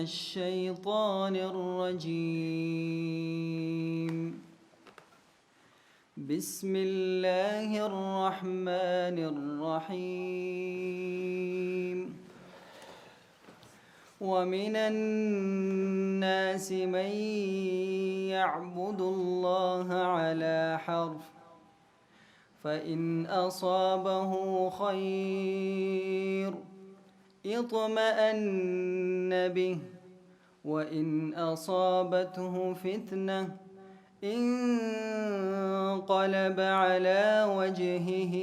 الشيطان الرجيم. بسم الله الرحمن الرحيم. ومن الناس من يعبد الله على حرف، فإن أصابه خير اطمأن به، وإن أصابته فتنة انقلب على وجهه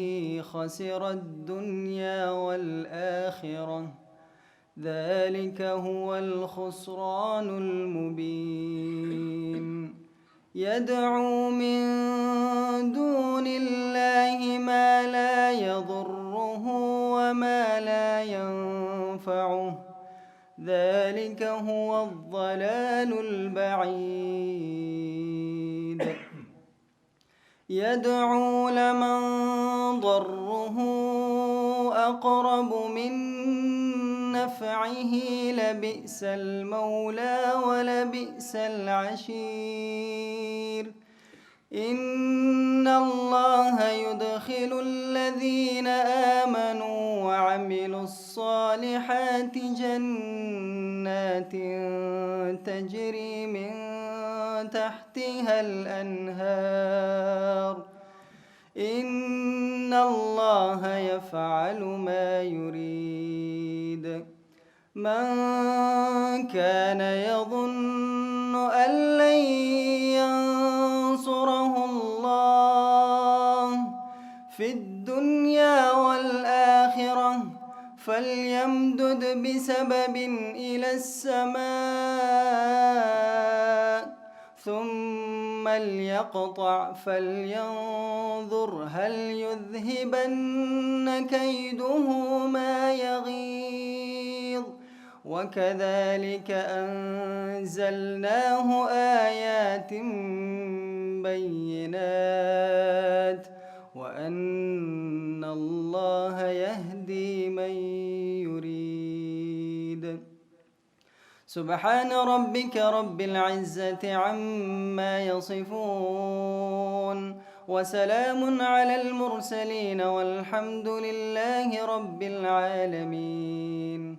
خسر الدنيا والآخرة، ذلك هو الخسران المبين. يدعو من دون الله ما لا يضره وما لا ينفعه، ذلك هو الضلال البعيد. يدعو لمن ضره أقرب من نفعه، لبئس المولى ولبئس العشير. إن الله يدخل الذين آمنوا وعملوا الصالحات جنات تجري من تحتها الأنهار، إن الله يفعل ما يريد. من كان يظن أن لن ينصره الله في الدنيا والآخرة فليمدد بسبب إلى السماء ثم ليقطع فلينظر هل يذهبن كيده ما يغيظ. وكذلك أنزلناه آيات بينات وأن الله يهدي من يريد. سبحان ربك رب العزة عما يصفون، وسلام على المرسلين والحمد لله رب العالمين.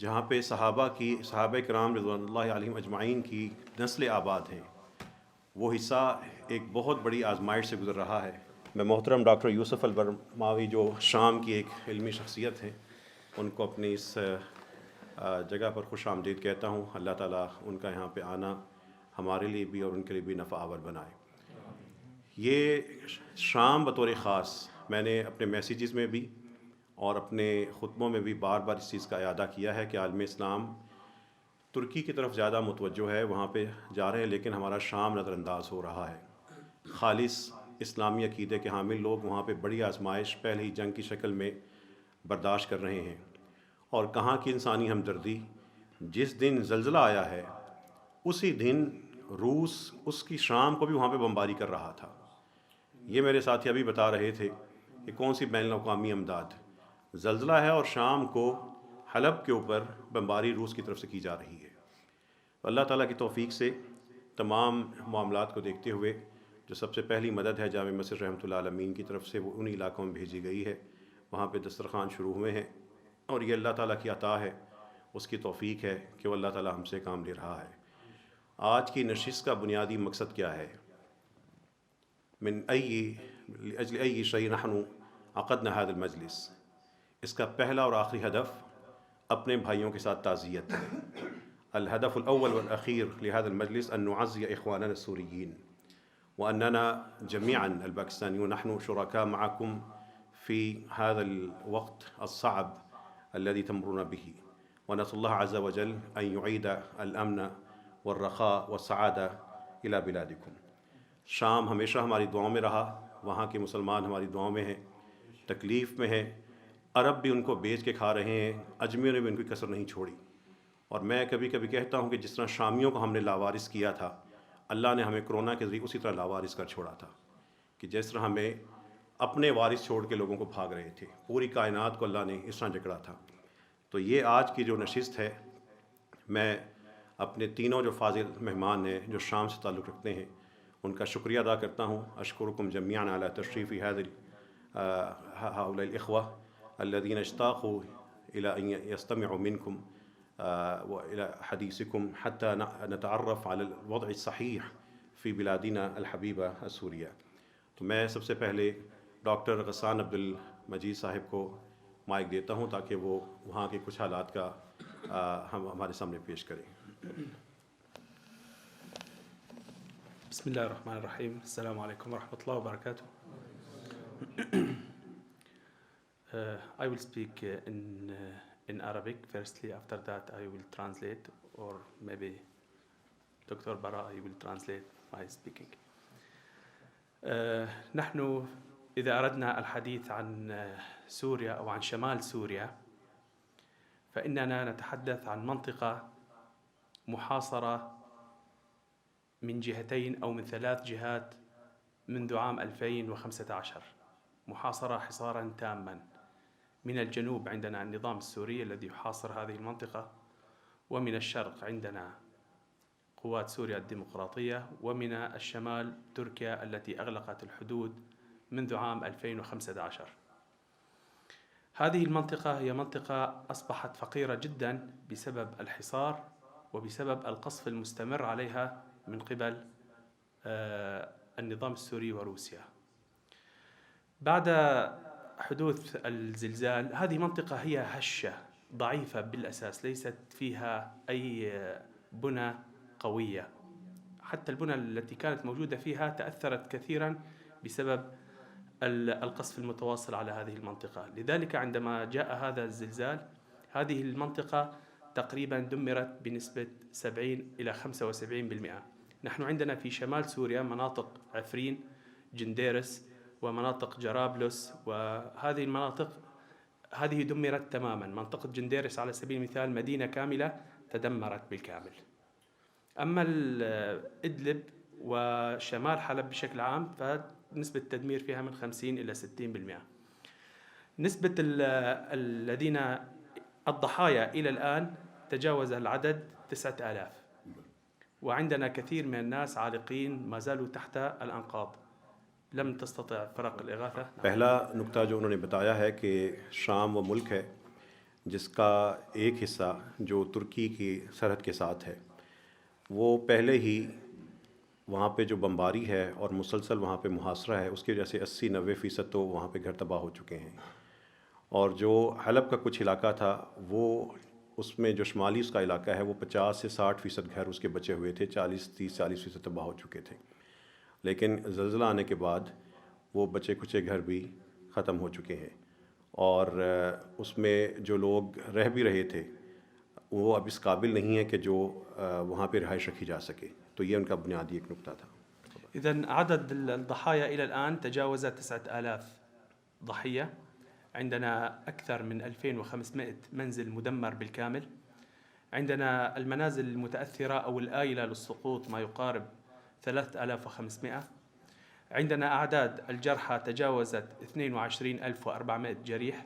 جہاں پہ صحابہ کرام رضوان اللہ علیہم اجمعین کی نسل آباد ہیں، وہ حصہ ایک بہت بڑی آزمائش سے گزر رہا ہے۔ میں محترم ڈاکٹر یوسف البرماوی جو شام کی ایک علمی شخصیت ہیں، ان کو اپنی اس جگہ پر خوش آمدید کہتا ہوں۔ اللہ تعالیٰ ان کا یہاں پہ آنا ہمارے لیے بھی اور ان کے لیے بھی نفع آور بنائے۔ یہ شام بطور خاص میں نے اپنے میسیجز میں بھی اور اپنے خطبوں میں بھی بار بار اس چیز کا اعادہ کیا ہے کہ عالم اسلام ترکی کی طرف زیادہ متوجہ ہے، وہاں پہ جا رہے ہیں، لیکن ہمارا شام نظر انداز ہو رہا ہے۔ خالص اسلامی عقیدے کے حامل لوگ وہاں پہ بڑی آزمائش پہلے ہی جنگ کی شکل میں برداشت کر رہے ہیں، اور کہاں کی انسانی ہمدردی، جس دن زلزلہ آیا ہے اسی دن روس اس کی شام کو بھی وہاں پہ بمباری کر رہا تھا۔ یہ میرے ساتھی ابھی بتا رہے تھے کہ کون سی بین الاقوامی امداد، زلزلہ ہے اور شام کو حلب کے اوپر بمباری روس کی طرف سے کی جا رہی ہے۔ اللہ تعالیٰ کی توفیق سے تمام معاملات کو دیکھتے ہوئے جو سب سے پہلی مدد ہے جامع مسجد رحمۃ اللہ عالمین کی طرف سے، وہ انہی علاقوں میں بھیجی گئی ہے۔ وہاں پہ دسترخوان شروع ہوئے ہیں، اور یہ اللہ تعالیٰ کی عطا ہے، اس کی توفیق ہے کہ وہ اللہ تعالیٰ ہم سے کام لے رہا ہے۔ آج کی نشست کا بنیادی مقصد کیا ہے؟ من لأجل أي شيء نحن عقدنا هذا المجلس، اس کا پہلا اور آخری ہدف اپنے بھائیوں کے ساتھ تعزیت ہے۔ الهدف الأول والأخير لهذا المجلس أن نعزي إخواننا السوريين، وأننا جميعا الباكستانيون نحن شركاء معكم في هذا الوقت الصعب الذي تمرون به، ونسأل الله عز وجل أن يعيد الأمن والرخاء والسعادة إلى بلادكم۔ شام ہمیشہ ہماری دعاؤں میں رہا، وہاں کے مسلمان ہماری دعاؤں میں ہیں، تکلیف میں ہیں، عرب بھی ان کو بیچ کے کھا رہے ہیں، اجمیر نے بھی ان کی کسر نہیں چھوڑی۔ اور میں کبھی کبھی کہتا ہوں کہ جس طرح شامیوں کو ہم نے لاوارث کیا تھا، اللہ نے ہمیں کرونا کے ذریعے اسی طرح لاوارث کر چھوڑا تھا، کہ جس طرح ہمیں اپنے وارث چھوڑ کے لوگوں کو بھاگ رہے تھے، پوری کائنات کو اللہ نے اس طرح جکڑا تھا۔ تو یہ آج کی جو نشست ہے، میں اپنے تینوں جو فاضل مہمان ہیں جو شام سے تعلق رکھتے ہیں، ان کا شکریہ ادا کرتا ہوں۔ اشکرکم جميعا على تشریف هؤلاء الإخوة الذين اشتاقوا إلى أن يستمعوا منكم وإلى حديثكم حتى نتعرف على الوضع الصحيح في بلادنا الحبيبة السورية۔ تو میں سب سے پہلے ڈاکٹر غسان عبد المجید صاحب کو مائک دیتا ہوں تاکہ وہ وہاں کے کچھ حالات کا ہمارے سامنے پیش کریں۔ بسم الله الرحمن الرحيم. السلام عليكم ورحمة الله وبركاته. I will speak in Arabic firstly. After that I will translate, or maybe Dr. Bara will translate my speaking. نحن إذا أردنا الحديث عن سوريا أو عن شمال سوريا، فإننا نتحدث عن منطقة محاصرة من جهتين أو من 3 جهات منذ عام 2015، محاصرة حصارا تاما. من الجنوب عندنا النظام السوري الذي يحاصر هذه المنطقة، ومن الشرق عندنا قوات سوريا الديمقراطية، ومن الشمال تركيا التي أغلقت الحدود منذ عام 2015. هذه المنطقة هي منطقة أصبحت فقيرة جدا بسبب الحصار وبسبب القصف المستمر عليها من قبل النظام السوري وروسيا. بعد حدوث الزلزال هذه منطقة هي هشة ضعيفة بالأساس، ليست فيها أي بنى قوية، حتى البنى التي كانت موجودة فيها تأثرت كثيرا بسبب القصف المتواصل على هذه المنطقة. لذلك عندما جاء هذا الزلزال هذه المنطقة تقريبا دمرت بنسبة 70 إلى 75%. نحن عندنا في شمال سوريا مناطق عفرين، جنديرس، ومناطق جرابلس، وهذه المناطق هذه دمرت تماما. منطقة جنديرس على سبيل المثال مدينة كاملة تدمرت بالكامل. أما إدلب وشمال حلب بشكل عام فنسبة التدمير فيها من 50 إلى 60%. نسبة الذين الضحايا إلى الآن تجاوز العدد 9000، وعندنا كثير من الناس عالقين ما زالوا تحت الأنقاض، لم تستطع فرق الإغاثة. پہلا نقطہ جو انہوں نے بتایا ہے کہ شام وہ ملک ہے جس کا ایک حصہ جو ترکی کی سرحد کے ساتھ ہے، وہ پہلے ہی وہاں پہ جو بمباری ہے اور مسلسل وہاں پہ محاصرہ ہے، اس کی وجہ سے 80-90% تو وہاں پہ گھر تباہ ہو چکے ہیں. اور جو حلب کا کچھ علاقہ تھا، وہ اس میں جو شمالی اس کا علاقہ ہے، وہ 50-60% گھر اس کے بچے ہوئے تھے، 30-40% تباہ ہو چکے تھے. لیکن زلزلہ آنے کے بعد وہ بچے کچے گھر بھی ختم ہو چکے ہیں، اور اس میں جو لوگ رہ بھی رہے تھے وہ اب اس قابل نہیں ہے کہ جو وہاں پہ رہائش رکھی جا سکے. تو یہ ان کا بنیادی ایک نقطہ تھا. إذن عدد الضحايا إلى الآن تجاوز 9000 ضحية. عندنا أكثر من 2500 منزل مدمر بالكامل. عندنا المنازل المتأثرة أو الآيلة للسقوط ما يقارب 3500. عندنا أعداد الجرحى تجاوزت 22400 جريح.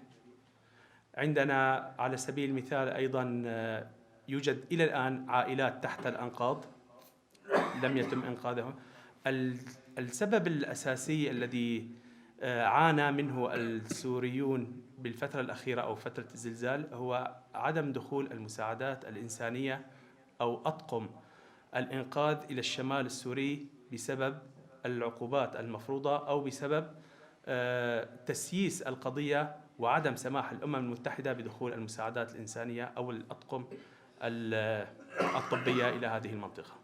عندنا على سبيل المثال أيضا يوجد إلى الآن عائلات تحت الأنقاض لم يتم إنقاذهم. السبب الأساسي الذي عانى منه السوريون بالفترة الأخيرة أو فترة الزلزال هو عدم دخول المساعدات الإنسانية أو أطقم الإنقاذ إلى الشمال السوري بسبب العقوبات المفروضة أو بسبب تسييس القضية وعدم سماح الأمم المتحدة بدخول المساعدات الإنسانية أو الأطقم الطبية إلى هذه المنطقة.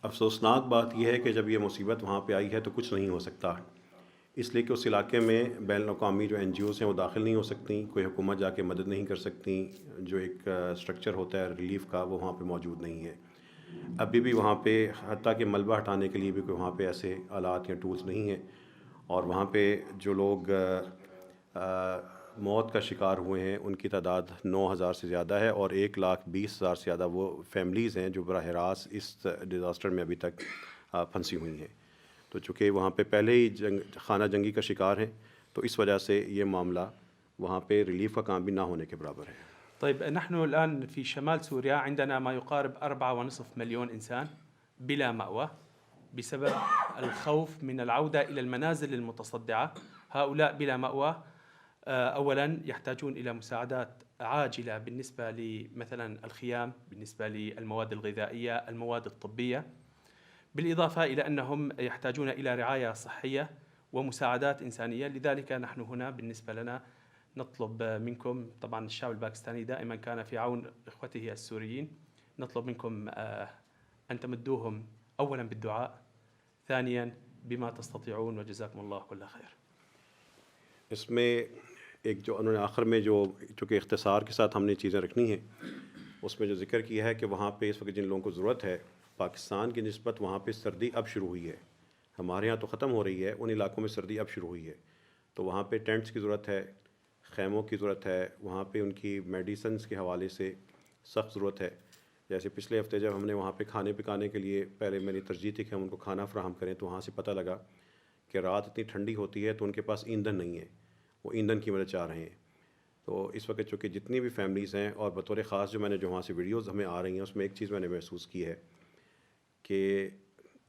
افسوسناک بات یہ ہے کہ جب یہ مصیبت وہاں پہ آئی ہے تو کچھ نہیں ہو سکتا، اس لیے کہ اس علاقے میں بین الاقوامی جو NGOs ہیں وہ داخل نہیں ہو سکتی، کوئی حکومت جا کے مدد نہیں کر سکتی، جو ایک اسٹرکچر ہوتا ہے ریلیف کا وہ وہاں پہ موجود نہیں ہے. ابھی بھی وہاں پہ حتیٰ کہ ملبہ ہٹانے کے لیے بھی کوئی وہاں پہ ایسے آلات یا ٹولز نہیں ہیں. اور وہاں پہ جو لوگ موت کا شکار ہوئے ہیں ان کی تعداد 9000 سے زیادہ ہے، اور 120,000 سے زیادہ وہ فیملیز ہیں جو براہ راست اس ڈیزاسٹر میں ابھی تک پھنسی ہوئی ہیں. تو چونکہ وہاں پہ پہلے ہی خانہ جنگی کا شکار ہیں، تو اس وجہ سے یہ معاملہ وہاں پہ ریلیف کا کام بھی نہ ہونے کے برابر ہے. طيب نحن الآن في شمال سوريا عندنا ما يقارب 4.5 مليون إنسان بلا مأوى بسبب الخوف من العودة إلى المنازل المتصدعة. هؤلاء بلا مأوى أولا يحتاجون إلى مساعدات عاجلة بالنسبة لمثلا الخيام، بالنسبة للمواد الغذائية، المواد الطبية، بالإضافة إلى أنهم يحتاجون إلى رعاية صحية ومساعدات إنسانية. لذلك نحن هنا بالنسبة لنا نطلب منكم، طبعا الشعب الباكستاني دائما كان في عون إخوته السوريين، نطلب منكم أن تمدوهم أولا بالدعاء، ثانيا بما تستطيعون، وجزاكم الله كل خير. اس میں ایک جو انہوں نے آخر میں جو چونکہ اختصار کے ساتھ ہم نے چیزیں رکھنی ہیں، اس میں جو ذکر کیا ہے کہ وہاں پہ اس وقت جن لوگوں کو ضرورت ہے، پاکستان کی نسبت وہاں پہ سردی اب شروع ہوئی ہے. ہمارے یہاں تو ختم ہو رہی ہے، ان علاقوں میں سردی اب شروع ہوئی ہے. تو وہاں پہ ٹینٹس کی ضرورت ہے، خیموں کی ضرورت ہے، وہاں پہ ان کی میڈیسنز کے حوالے سے سخت ضرورت ہے. جیسے پچھلے ہفتے جب ہم نے وہاں پہ کھانے پکانے کے لیے پہلے میری ترجیح تھی کہ ہم ان کو کھانا فراہم کریں، تو وہاں سے پتہ لگا کہ رات اتنی ٹھنڈی ہوتی ہے تو ان کے پاس ایندھن نہیں ہے، وہ ایندھن کی مدد چاہ رہے ہیں. تو اس وقت چونکہ جتنی بھی فیملیز ہیں، اور بطور خاص جو میں نے جو وہاں سے ویڈیوز ہمیں آ رہی ہیں، اس میں ایک چیز میں نے محسوس کی ہے کہ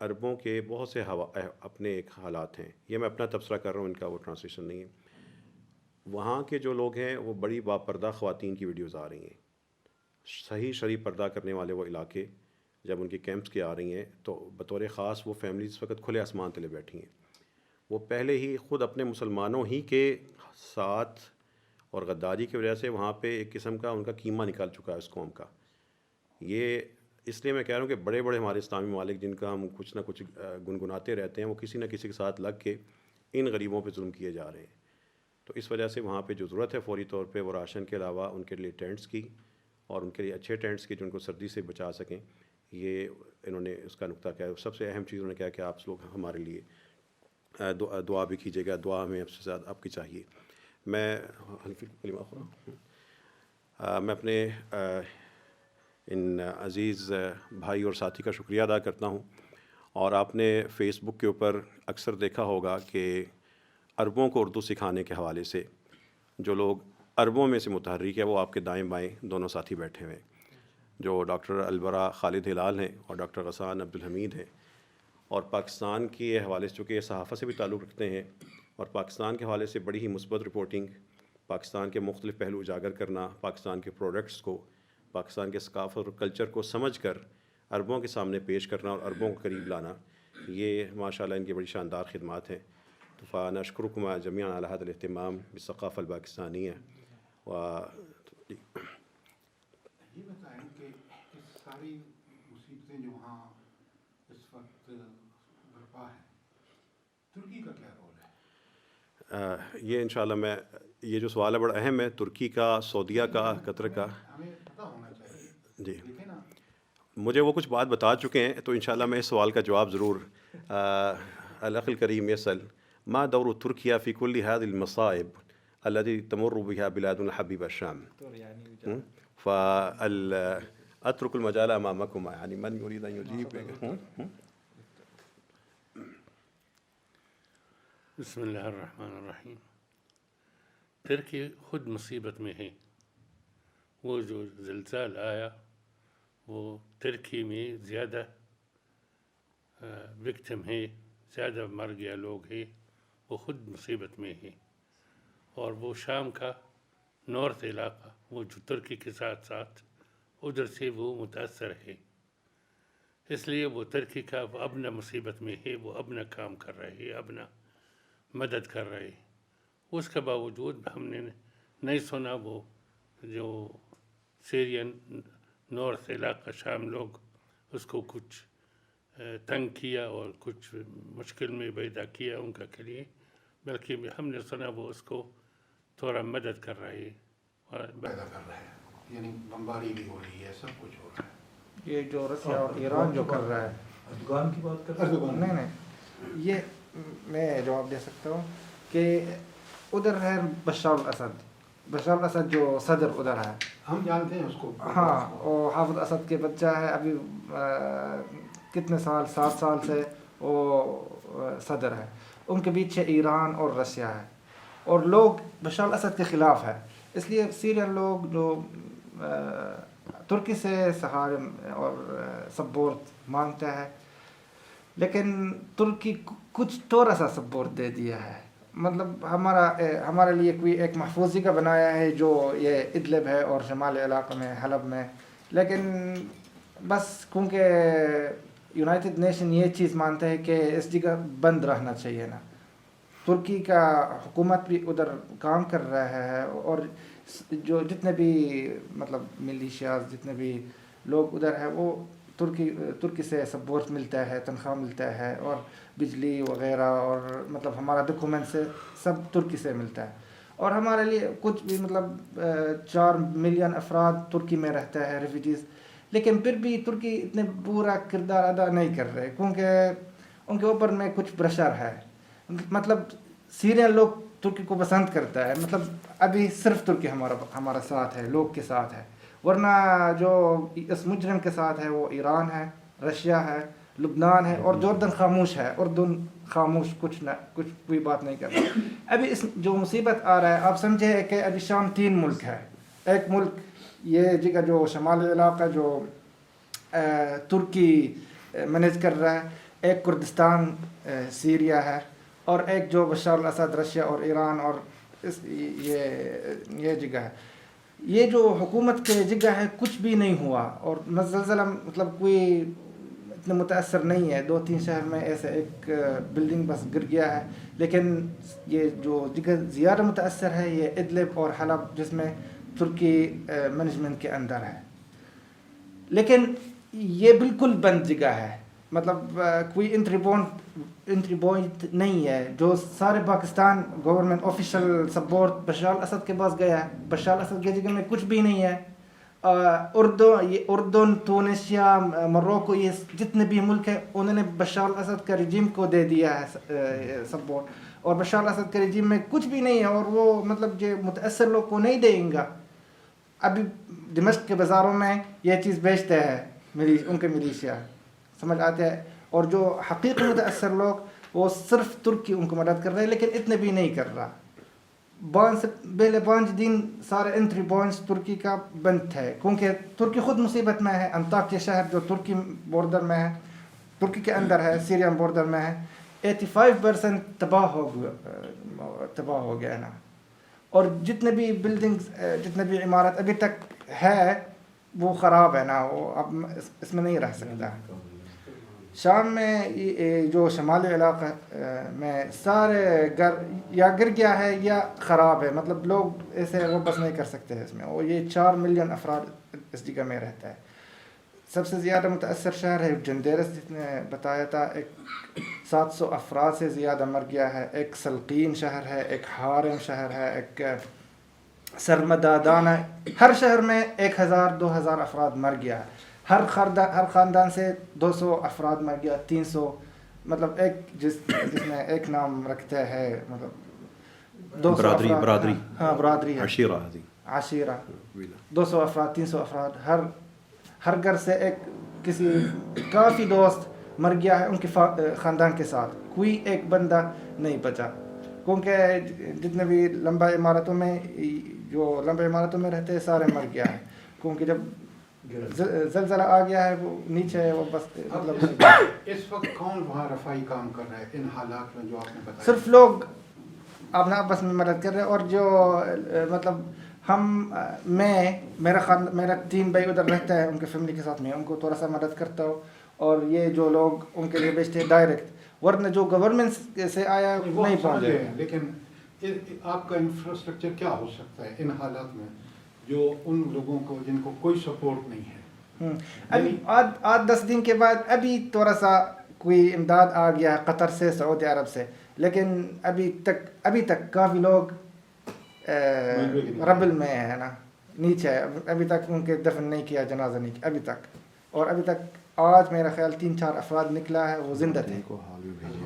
عربوں کے بہت سے اپنے ایک حالات ہیں. یہ میں اپنا تبصرہ کر رہا ہوں، ان کا وہ ٹرانسلیشن نہیں ہے. وہاں کے جو لوگ ہیں وہ بڑی باپردہ خواتین کی ویڈیوز آ رہی ہیں، صحیح شرعی پردہ کرنے والے وہ علاقے جب ان کی کیمپس کی آ رہی ہیں، تو بطور خاص وہ فیملیز اس وقت کھلے آسمان تلے بیٹھی ہیں. وہ پہلے ہی خود اپنے مسلمانوں ہی کے ساتھ اور غداری کی وجہ سے وہاں پہ ایک قسم کا ان کا کیما نکال چکا ہے اس قوم کا. یہ اس لیے میں کہہ رہا ہوں کہ بڑے بڑے ہمارے اسلامی ممالک جن کا ہم کچھ نہ کچھ گنگناتے رہتے ہیں، وہ کسی نہ کسی کے ساتھ لگ کے ان غریبوں پہ ظلم کیے جا رہے ہیں. تو اس وجہ سے وہاں پہ جو ضرورت ہے فوری طور پہ وہ راشن کے علاوہ ان کے لیے ٹینٹس کی، اور ان کے لیے اچھے ٹینٹس کی جو ان کو سردی سے بچا سکیں. یہ انہوں نے اس کا نقطہ کیا ہے. سب سے اہم چیز انہوں نے کہا کہ آپ لوگ ہمارے لیے دعا بھی کیجیے گا، دعا ہمیں اب سے زیادہ آپ کی چاہیے. میں اپنے ان عزیز بھائی اور ساتھی کا شکریہ ادا کرتا ہوں. اور آپ نے فیس بک کے اوپر اکثر دیکھا ہوگا کہ عربوں کو اردو سکھانے کے حوالے سے جو لوگ عربوں میں سے متحرک ہے، وہ آپ کے دائیں بائیں دونوں ساتھی بیٹھے ہوئے ہیں، جو ڈاکٹر البرا خالد ہلال ہیں اور ڈاکٹر غسان عبدالحمید ہیں. اور پاکستان کے حوالے سے چونکہ یہ صحافت سے بھی تعلق رکھتے ہیں، اور پاکستان کے حوالے سے بڑی ہی مثبت رپورٹنگ پاکستان کے مختلف پہلو اجاگر کرنا، پاکستان کے پروڈکٹس کو، پاکستان کے ثقافت اور کلچر کو سمجھ کر عربوں کے سامنے پیش کرنا اور عربوں کو قریب لانا، یہ ماشاءاللہ ان کی بڑی شاندار خدمات ہیں. تو فنشکرکم جميعا على هذا الاهتمام بالثقافة الپاکستانیة. یہ بتائیں کہ اس ساری مصیبتیں جو وہاں اس وقت برپا ہیں، ترکی کا کیا رول ہے؟ یہ انشاءاللہ میں یہ جو سوال ہے بڑا اہم ہے، ترکی کا، سعودیہ کا، قطر کا. ہمیں پتہ ہونا چاہیے. جی دیکھیں نا، مجھے وہ کچھ بات بتا چکے ہیں، تو انشاءاللہ میں اس سوال کا جواب ضرور. الاخ الکریم یسأل ما دور ترکیہ فی کل هذه المصائب التي تمر بها بلادنا الحبيبة الشام. فأترك المجال أمامكم، يعني من يريد أن يجيب. بسم اللہ الرحمن الرحیم. ترکی خود مصیبت میں ہے. وہ جو زلزال آیا وہ ترکی میں زیادہ وکٹم ہے، زیادہ مر گیا لوگ ہیں، وہ خود مصیبت میں ہے. اور وہ شام کا نارتھ علاقہ، وہ جو ترکی کے ساتھ ساتھ ادھر سے وہ متاثر ہے. اس لیے وہ ترکی کا اپنا مصیبت میں ہے، وہ اپنا کام کر رہے ہیں، اپنا مدد کر رہے ہیں. اس کے باوجود ہم نے نہیں سنا وہ جو سیرین نارتھ علاقہ شام لوگ اس کو کچھ تنگ کیا اور کچھ مشکل میں پیدا کیا ان کا کے لیے، بلکہ ہم نے سنا وہ اس کو تھوڑا مدد کر رہے ہیں اور پیدا کر رہے ہیں، یعنی بمباری بھی ہو رہی ہے، سب کچھ ہو رہا ہے. یہ جو رسیا اور ایران جو کر رہا ہے، اردوغان کی بات کر رہے اردوغان نہیں یہ میں جواب دے سکتا ہوں کہ ادھر ہے بشار الاسد. بشار الاسد جو صدر ادھر ہے، ہم جانتے ہیں اس کو. ہاں، وہ حافظ اسد کے بچہ ہے. ابھی کتنے سال، 7 سال سے وہ صدر ہے. ان کے پیچھے ایران اور رسیا ہے، اور لوگ بشار الاسد کے خلاف ہے. اس لیے سیرین لوگ جو ترکی سے سہارے اور سپورٹ مانگتا ہے، لیکن ترکی کچھ تھوڑا سا سپورٹ دے دیا ہے. مطلب ہمارے لیے کوئی ایک محفوظ جگہ بنایا ہے جو یہ ادلب ہے اور شمالی علاقے میں حلب میں، لیکن بس کیونکہ یونائٹڈ نیشن یہ چیز مانتا ہے کہ اس جگہ بند رہنا چاہیے نا. ترکی کا حکومت بھی ادھر کام کر رہا ہے، اور جو جتنے بھی مطلب ملیشیاز، جتنے بھی لوگ ادھر ہیں، وہ ترکی سے سپورٹ ملتا ہے، تنخواہ ملتا ہے، اور بجلی وغیرہ، اور مطلب ہمارا ڈاکومنٹ سے سب ترکی سے ملتا ہے. اور ہمارے لیے کچھ بھی مطلب 4 ملین افراد ترکی میں رہتا ہے، ریفیوجیز، لیکن پھر بھی ترکی اتنے برا کردار ادا نہیں کر رہے، کیونکہ ان کے اوپر میں کچھ پریشر ہے. مطلب سیرین لوگ ترکی کو پسند کرتا ہے. مطلب ابھی صرف ترکی ہمارا ساتھ ہے، لوگ کے ساتھ ہے، ورنہ جو اس مجرم کے ساتھ ہے وہ ایران ہے، رشیا ہے، لبنان ہے، اور جوردن خاموش ہے. اردن خاموش، کچھ کوئی بات نہیں کر رہا. ابھی اس جو مصیبت آ رہا ہے، آپ سمجھے کہ ابھی شام 3 ملک ہے. ایک ملک یہ جگہ جو شمالی علاقہ جو ترکی مینیج کر رہا ہے، ایک کردستان سیریا ہے، اور ایک جو بشار الاسد رشیا اور ایران اور یہ جگہ ہے. یہ جو حکومت کے جگہ ہے کچھ بھی نہیں ہوا، اور زلزلہ مطلب کوئی اتنے متاثر نہیں ہے. 2-3 شہر میں ایسے ایک بلڈنگ بس گر گیا ہے، لیکن یہ جو جگہ زیادہ متاثر ہے یہ ادلب اور حلب، جس میں ترکی مینجمنٹ کے اندر ہے. لیکن یہ بالکل بند جگہ ہے، مطلب کوئی انٹری پوائنٹ نہیں ہے. جو سارے Pakistan government official support Bashar al Assad کے پاس گیا ہے، بشار الاسد کی جگہ میں کچھ بھی نہیں ہے. اردن، تونسیا، مروکو، یہ جتنے بھی ملک ہیں انہوں نے بشار الاسد کا رجیم کو دے دیا ہے سپورٹ، اور بشار الاسد کے رجیم میں کچھ بھی نہیں ہے. اور وہ مطلب جو متاثر لوگ کو نہیں دیں گا. ابھی دمشق کے بازاروں میں یہ چیز بیچتے ہیں ان کے ملیشیا، سمجھ آتے ہیں. اور جو حقیقی متاثر لوگ وہ صرف ترکی ان کو مدد کر رہے ہیں، لیکن اتنے بھی نہیں کر رہا. سے پہلے 5 دن سارے انٹری پوائنٹس ترکی کا بند تھے، کیونکہ ترکی خود مصیبت میں ہے. انطاکیہ شہر جو ترکی بارڈر میں ہے، ترکی کے اندر ہے، سیرین بارڈر میں ہے، 85% تباہ ہو گیا نا. اور جتنے بھی بلڈنگز جتنے بھی عمارت ابھی تک ہے وہ خراب ہے نا, وہ اب اس میں نہیں رہ سکتا. شام میں جو شمالی علاقہ میں سارے گھر یا گر گیا ہے یا خراب ہے, مطلب لوگ ایسے وہ بس نہیں کر سکتے ہیں اس میں. اور یہ 4 ملین افراد اس جگہ میں رہتا ہے. سب سے زیادہ متاثر شہر ہے جندیرس, جس نے بتایا تھا 700 افراد سے زیادہ مر گیا ہے. ایک سلقین شہر ہے, ایک حارم شہر ہے, ایک سرمدادان ہے. ہر شہر میں 1000-2000 افراد مر گیا ہے. ہر خاندان سے 200 افراد مر گیا, 300, مطلب ایک جس میں ایک نام رکھتے ہیں, مطلب 200 برادری ہاں برادری ہے, عشیرہ 200 افراد 300 افراد. ہر گھر سے ایک کسی کافی دوست مر گیا ہے ان کے خاندان کے ساتھ. کوئی ایک بندہ نہیں بچا, کیونکہ جتنے بھی لمبا عمارتوں میں رہتے ہیں سارے مر گیا ہے. کیونکہ جب زلزلہ آ گیا ہے وہ نیچے ہے, وہ بس مطلب اس وقت کون وہاں رفائی کام کر رہا ہے ان حالات میں جو آپ نے بتایا؟ صرف لوگ اپنا آپس میں مدد کر رہے ہیں. اور جو مطلب میرا 3 بھائی ادھر رہتا ہے, ان کے فیملی کے ساتھ میں ان کو تھوڑا سا مدد کرتا ہوں. اور یہ جو لوگ ان کے لیے بیچتے ہیں ڈائریکٹ, ورنہ جو گورنمنٹ سے آیا نہیں پہنچ رہے. لیکن آپ کا انفراسٹرکچر کیا ہو سکتا ہے ان حالات میں جو ان لوگوں کو جن کو کوئی سپورٹ نہیں ہے؟ ابھی 8-10 دن کے بعد ابھی تھوڑا سا کوئی امداد آ گیا ہے قطر سے, سعودی عرب سے, لیکن ابھی تک کافی لوگ ربل میں ہے نا, نیچے ہے. ابھی تک ان کے دفن نہیں کیا, جنازہ نہیں کیا ابھی تک. اور ابھی تک آج میرا خیال 3-4 افراد نکلا ہے وہ زندہ تھے.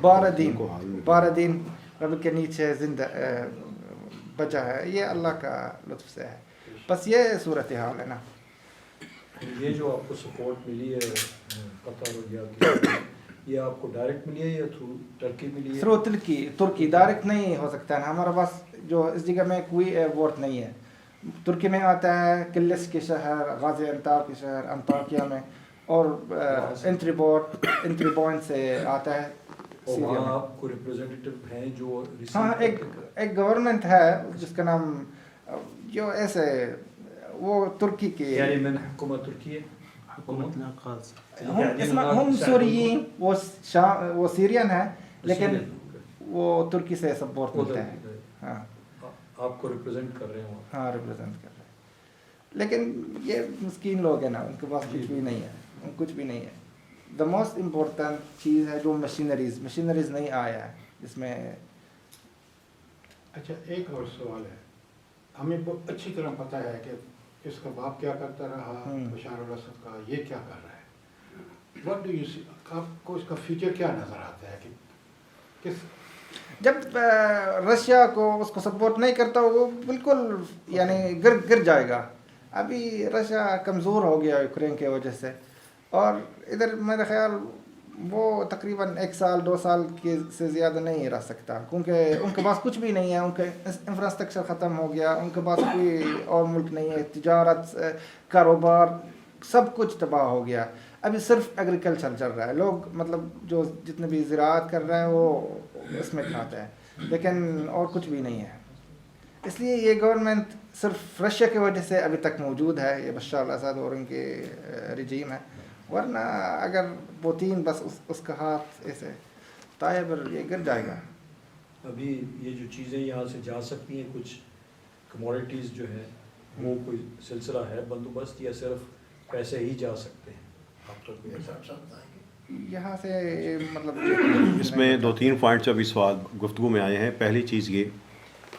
12 دن ربل کے نیچے زندہ بچا ہے. یہ اللہ کا لطف سے ہے. بس یہ صورتحال ہے نا. یہ جو آپ کو سپورٹ ملی ہے قطر وغیرہ, یہ آپ کو ڈائریکٹ ملی ہے یا تھرو ترکی ملی ہے؟ تھرو ترکی. ڈائریکٹ نہیں ہو سکتا ہے. ہمارے پاس جو اس جگہ میں کوئی ایئرپورٹ نہیں ہے. ترکی میں آتا ہے کلس کے شہر, غازی انتاب کے شہر, انطاکیہ میں, اور انٹری پوائنٹ سے آتا ہے سیریا میں. وہاں آپ کو ریپریزنٹیٹیو ہیں جو؟ ہاں, ایک گورنمنٹ ہے جس کا نام جو ایسے وہ ترکی کی, یعنی من حکومت ترکی ہے, ہم سوریین, وہ سیرین ہے لیکن وہ ترکی سے سپورٹ ملتے ہیں. ہاں, آپ کو ریپریزنٹ کر رہے ہیں. ہاں ریپریزنٹ کر رہے ہیں. لیکن یہ مسکین لوگ ہیں نا, ان کے پاس کچھ بھی نہیں ہے, کچھ بھی نہیں ہے. دا موسٹ امپورٹنٹ چیز ہے جو مشینریز نہیں آیا ہے جس میں. اچھا, ایک اور سوال ہے. ہمیں بہت اچھی طرح پتہ ہے کہ اس کا باپ کیا کرتا رہا, بشار الاسد کا یہ کیا کر رہا ہے. واٹ ڈو یو سی, آپ کو اس کا فیوچر کیا نظر آتا ہے کہ جب رشیا کو اس کو سپورٹ نہیں کرتا وہ بالکل یعنی گر جائے گا. ابھی رشیا کمزور ہو گیا یوکرین کی وجہ سے, اور ادھر میرا خیال وہ تقریباً 1 سال 2 سال کے سے زیادہ نہیں رہ سکتا, کیونکہ ان کے پاس کچھ بھی نہیں ہے. ان کے انفراسٹرکچر ختم ہو گیا, ان کے پاس کوئی اور ملک نہیں ہے, تجارت کاروبار سب کچھ تباہ ہو گیا. ابھی صرف ایگریکلچر چل رہا ہے. لوگ مطلب جو جتنے بھی زراعت کر رہے ہیں وہ اس میں کھاتے ہیں, لیکن اور کچھ بھی نہیں ہے. اس لیے یہ گورنمنٹ صرف رشیا کی وجہ سے ابھی تک موجود ہے, یہ بشار الاسد اور ان کے رجیم ہے. ورنہ اگر پوتین بس اس کا ہاتھ ایسے طائب یہ گر جائے گا. ابھی یہ جو چیزیں یہاں سے جا سکتی ہیں, کچھ کموڈیٹیز جو ہیں وہ کوئی سلسلہ ہے بندوبست, یا صرف پیسے ہی جا سکتے ہیں؟ آپ تک بھی ایسا یہاں سے مطلب اس میں 2-3 پوائنٹس ابھی سوال گفتگو میں آئے ہیں. پہلی چیز یہ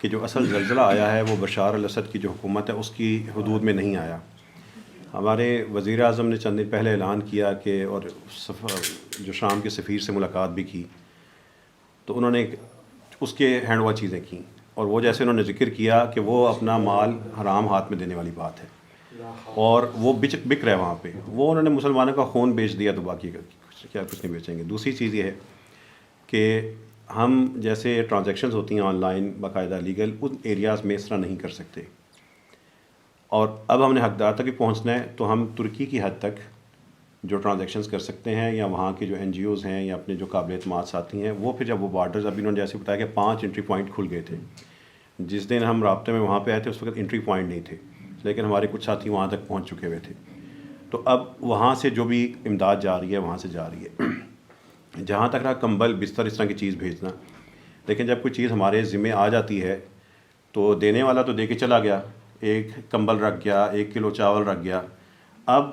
کہ جو اصل زلزلہ آیا ہے وہ بشار الاسد کی جو حکومت ہے اس کی حدود میں نہیں آیا. ہمارے وزیر اعظم نے چند دن پہلے اعلان کیا کہ, اور جو شام کے سفیر سے ملاقات بھی کی, تو انہوں نے اس کے ہینڈ اوور چیزیں کیں, اور وہ جیسے انہوں نے ذکر کیا کہ وہ اپنا مال حرام ہاتھ میں دینے والی بات ہے, اور وہ بک رہے وہاں پہ. وہ انہوں نے مسلمانوں کا خون بیچ دیا, تو باقی کیا کچھ نہیں بیچیں گے. دوسری چیز یہ ہے کہ ہم جیسے ٹرانزیکشنز ہوتی ہیں آن لائن باقاعدہ لیگل, ان ایریاز میں اس طرح نہیں کر سکتے. اور اب ہم نے حقدار تک بھی پہنچنا ہے, تو ہم ترکی کی حد تک جو ٹرانزیکشنز کر سکتے ہیں, یا وہاں کے جو این جی اوز ہیں یا اپنے جو قابل اعتماد ساتھی ہیں, وہ پھر جب وہ بارڈرز, ابھی انہوں نے جیسے بتایا کہ 5 انٹری پوائنٹ کھل گئے تھے, جس دن ہم رابطے میں وہاں پہ آئے تھے اس وقت انٹری پوائنٹ نہیں تھے، لیکن ہمارے کچھ ساتھی وہاں تک پہنچ چکے ہوئے تھے. تو اب وہاں سے جو بھی امداد جا رہی ہے وہاں سے جا رہی ہے. جہاں تک رہا کمبل بستر اس طرح کی چیز بھیجنا، لیکن جب کوئی چیز ہمارے ذمے آ جاتی ہے تو دینے والا تو دے کے چلا گیا، 1 کمبل رکھ گیا، 1 کلو چاول رکھ گیا. اب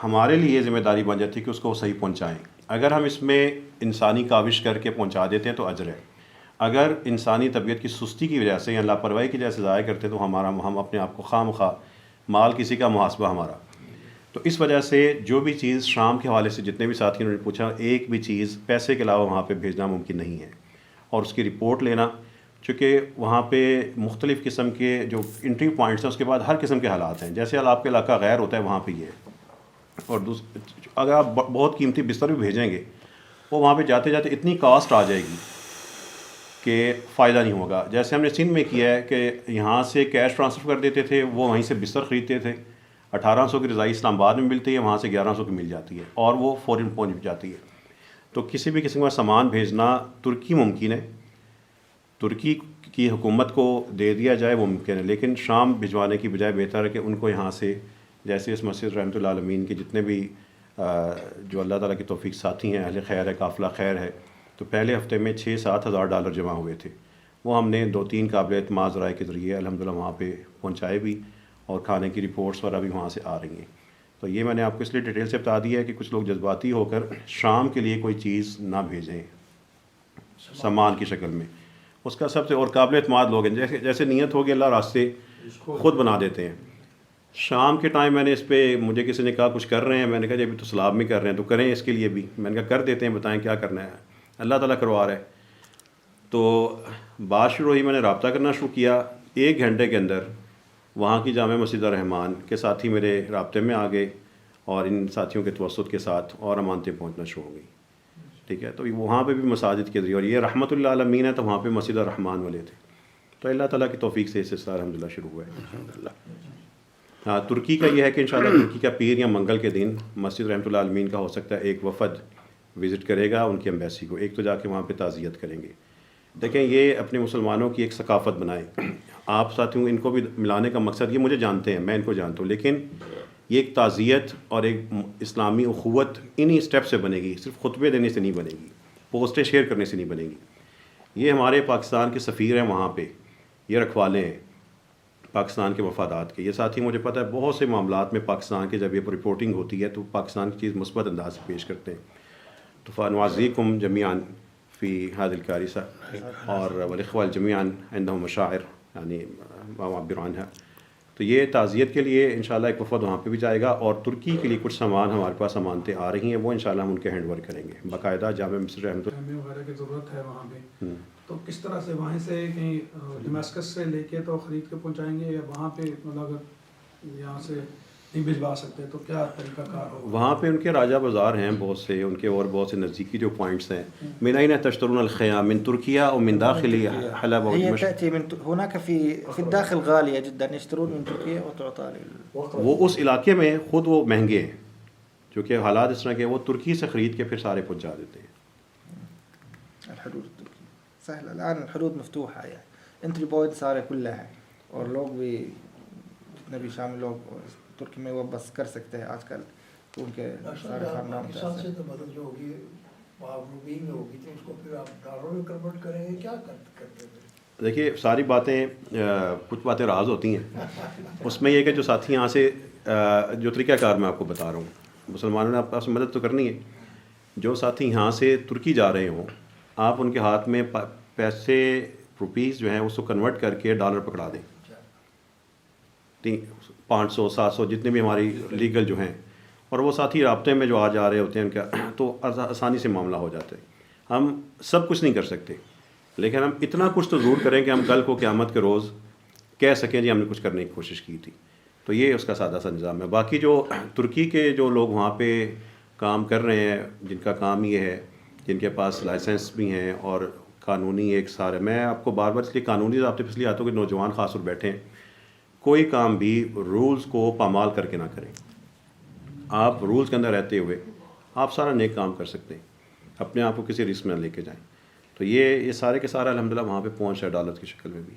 ہمارے لیے یہ ذمہ داری بن جاتی ہے کہ اس کو صحیح پہنچائیں. اگر ہم اس میں انسانی کاوش کر کے پہنچا دیتے ہیں تو اجر ہے. اگر انسانی طبیعت کی سستی کی وجہ سے یا لاپرواہی کی وجہ سے ضائع کرتے تو ہم اپنے آپ کو خواہ مخواہ مال کسی کا محاسبہ ہمارا. تو اس وجہ سے جو بھی چیز شام کے حوالے سے جتنے بھی ساتھیوں نے پوچھا، ایک بھی چیز پیسے کے علاوہ وہاں پہ بھیجنا ممکن نہیں ہے، اور اس کی رپورٹ لینا، چونکہ وہاں پہ مختلف قسم کے جو انٹری پوائنٹس ہیں اس کے بعد ہر قسم کے حالات ہیں. جیسے آپ کا علاقہ غیر ہوتا ہے وہاں پہ یہ ہے. اور اگر آپ بہت قیمتی بستر بھی بھیجیں گے وہ وہاں پہ جاتے جاتے اتنی کاسٹ آ جائے گی کہ فائدہ نہیں ہوگا. جیسے ہم نے سندھ میں کیا ہے کہ یہاں سے کیش ٹرانسفر کر دیتے تھے، وہ وہیں سے بستر خریدتے تھے. 1800 کی رضائی اسلام آباد میں ملتی ہے، وہاں سے 1100 کی مل جاتی ہے اور وہ فوراً پہنچ جاتی ہے. تو کسی بھی قسم کا سامان بھیجنا ترکی ممکن ہے، ترکی کی حکومت کو دے دیا جائے وہ ممکن ہے، لیکن شام بھجوانے کی بجائے بہتر ہے کہ ان کو یہاں سے، جیسے اس مسجد رحمۃ اللہ عالمین کے جتنے بھی جو اللہ تعالیٰ کی توفیق ساتھی ہیں، اہل خیر ہے، قافلہ خیر ہے، تو پہلے ہفتے میں $6-7 ہزار جمع ہوئے تھے. وہ ہم نے 2-3 قابل اعتماد ذرائع کے ذریعے الحمدللہ وہاں پہ پہنچائے بھی، اور کھانے کی رپورٹس وغیرہ بھی وہاں سے آ رہی ہیں. تو یہ میں نے آپ کو اس لیے ڈیٹیل سے بتا دیا ہے کہ کچھ لوگ جذباتی ہو کر شام کے لیے کوئی چیز نہ بھیجیں سامان کی شکل میں. اس کا سب سے اور قابل اعتماد لوگ ہیں، جیسے نیت ہوگی اللہ راستے خود بنا دیتے ہیں. شام کے ٹائم میں نے اس پہ، مجھے کسی نے کہا کچھ کر رہے ہیں، میں نے کہا جی ابھی تو سلاب میں کر رہے ہیں تو کریں اس کے لیے بھی. میں نے کہا کر دیتے ہیں، بتائیں کیا کرنا ہے، اللہ تعالیٰ کروا رہا ہے. تو بات شروع ہوئی، میں نے رابطہ کرنا شروع کیا. 1 گھنٹے کے اندر وہاں کی جامع مسجد الرحمان کے ساتھی میرے رابطے میں آ گئے، اور ان ساتھیوں کے توسط کے ساتھ اور امانتیں پہنچنا شروع ہو گئی. ٹھیک ہے، تو وہاں پہ بھی مساجد کے ذریعے، اور یہ رحمۃ اللہ عالمین ہے تو وہاں پہ مسجد الرحمان والے تھے. تو اللہ تعالیٰ کی توفیق سے اس سلسلہ الحمدللہ شروع ہوا ہے. ہاں، ترکی کا یہ ہے کہ انشاءاللہ ترکی کا پیر یا منگل کے دن مسجد رحمۃ اللہ عالمین کا ہو سکتا ہے ایک وفد وزٹ کرے گا ان کی ایمبیسی کو. ایک تو جا کے وہاں پہ تعزیت کریں گے. دیکھیں، یہ اپنے مسلمانوں کی ایک ثقافت بنائیں. آپ ساتھیوں ان کو بھی ملانے کا مقصد، یہ مجھے جانتے ہیں، میں ان کو جانتا ہوں، لیکن یہ ایک تعزیت اور ایک اسلامی اخوت انہی اسٹیپ سے بنے گی. صرف خطبے دینے سے نہیں بنے گی، پوسٹیں شیئر کرنے سے نہیں بنے گی. یہ ہمارے پاکستان کے سفیر ہیں وہاں پہ، یہ رکھوالے ہیں پاکستان کے مفادات کے. یہ ساتھی مجھے پتہ ہے بہت سے معاملات میں پاکستان کے جب یہ رپورٹنگ ہوتی ہے تو پاکستان کی چیز مثبت انداز سے پیش کرتے ہیں. تو فنوازیکم جمیعاً فی هذا الکارثہ اور والاخوہ جمیعاً عندهم مشاعر یعنی معبر عنها. تو یہ تعزیت کے لیے انشاءاللہ ایک وفد وہاں پہ بھی جائے گا، اور ترکی کے لیے کچھ سامان ہمارے پاس امانتیں آ رہی ہیں، وہ انشاءاللہ ہم ان کے ہینڈ اوور کریں گے. باقاعدہ جامع مسجد رحمۃ جامع وغیرہ کی ضرورت ہے وہاں پہ، تو کس طرح سے وہاں سے کہیں ڈماسکس سے لے کے تو خرید کے پہنچائیں گے، یا وہاں پہ مطلب اگر یہاں سے نہیں بھجوا سکتے تو کیا طریقہ کار ہوگا؟ وہاں پہ ان کے راجہ بازار ہیں بہت سے، ان کے اور بہت سے نزدیکی جو پوائنٹس ہیں. من أين تشترون الخيام من تركيا أو من داخل حلب أو هي دمشق؟ تأتي من هناك في الداخل غالية جدا، يشترون من تركيا وتعطى وہ اس علاقے میں خود وہ مہنگے ہیں، چونکہ حالات اس طرح کے، وہ ترکی سے خرید کے پھر سارے پہنچا دیتے ہیں. الحدود التركية سهلة الآن، الحدود مفتوحة يعني انتري بوينت سارے كلها ہے، اور لوگ بھی جتنے بھی شامل لوگ ترکی میں وہ بس کر سکتے ہیں آج کل، ان کے سارے خاندان پاکستان سے تو مدد جو ہوگی وہاں روبی میں ہوگی تو اس کو پھر آپ ڈالروں میں کنورٹ کریں گے، کیا کرتے ہیں؟ دیکھیے ساری باتیں، کچھ باتیں راز ہوتی ہیں. اس میں یہ کہ جو ساتھی یہاں سے جو طریقہ کار میں آپ کو بتا رہا ہوں، مسلمانوں نے آپ سے مدد تو کرنی ہے. جو ساتھی یہاں سے ترکی جا رہے ہوں، آپ ان کے ہاتھ میں پیسے روپیز جو ہیں اس کو کنورٹ کر کے ڈالر پکڑا دیں. 500-700 جتنے بھی ہماری لیگل جو ہیں، اور وہ ساتھی رابطے میں جو آ جا رہے ہوتے ہیں ان کا، تو آسانی سے معاملہ ہو جاتا ہے. ہم سب کچھ نہیں کر سکتے، لیکن ہم اتنا کچھ تو ضرور کریں کہ ہم کل کو قیامت کے روز کہہ سکیں جی ہم نے کچھ کرنے کی کوشش کی تھی. تو یہ اس کا سادہ سا نظام ہے. باقی جو ترکی کے جو لوگ وہاں پہ کام کر رہے ہیں، جن کا کام یہ ہے، جن کے پاس لائسنس بھی ہیں اور قانونی ایک سارے، میں آپ کو بار بار اس لیے قانونی ضابطے پہ اس لیے آتا ہوں کہ نوجوان خاص طور بیٹھے ہیں، کوئی کام بھی رولز کو پامال کر کے نہ کریں. آپ رولز کے اندر رہتے ہوئے آپ سارا نیک کام کر سکتے ہیں، اپنے آپ کو کسی رسک میں نہ لے کے جائیں. تو یہ سارے کے سارا الحمدللہ وہاں پہ پہنچ ہے ڈالر کی شکل میں بھی.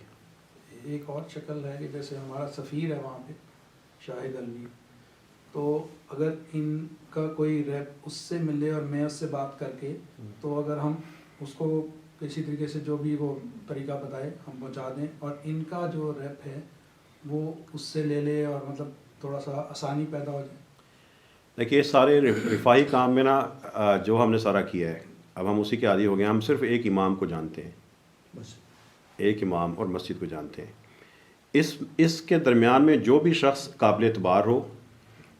ایک اور شکل ہے کہ جیسے ہمارا سفیر ہے وہاں پہ شاہد علوی، تو اگر ان کا کوئی ریپ اس سے ملے اور میں اس سے بات کر کے، تو اگر ہم اس کو کسی طریقے سے جو بھی وہ طریقہ بتائے ہم پہنچا دیں، اور ان کا جو ریپ ہے وہ اس سے لے لے اور مطلب تھوڑا سا آسانی پیدا ہو جائے. دیکھیے یہ سارے رفاہی کام میں نا جو ہم نے سارا کیا ہے، اب ہم اسی کے عادی ہو گئے. ہم صرف ایک امام کو جانتے ہیں، بس ایک امام اور مسجد کو جانتے ہیں. اس کے درمیان میں جو بھی شخص قابل اعتبار ہو،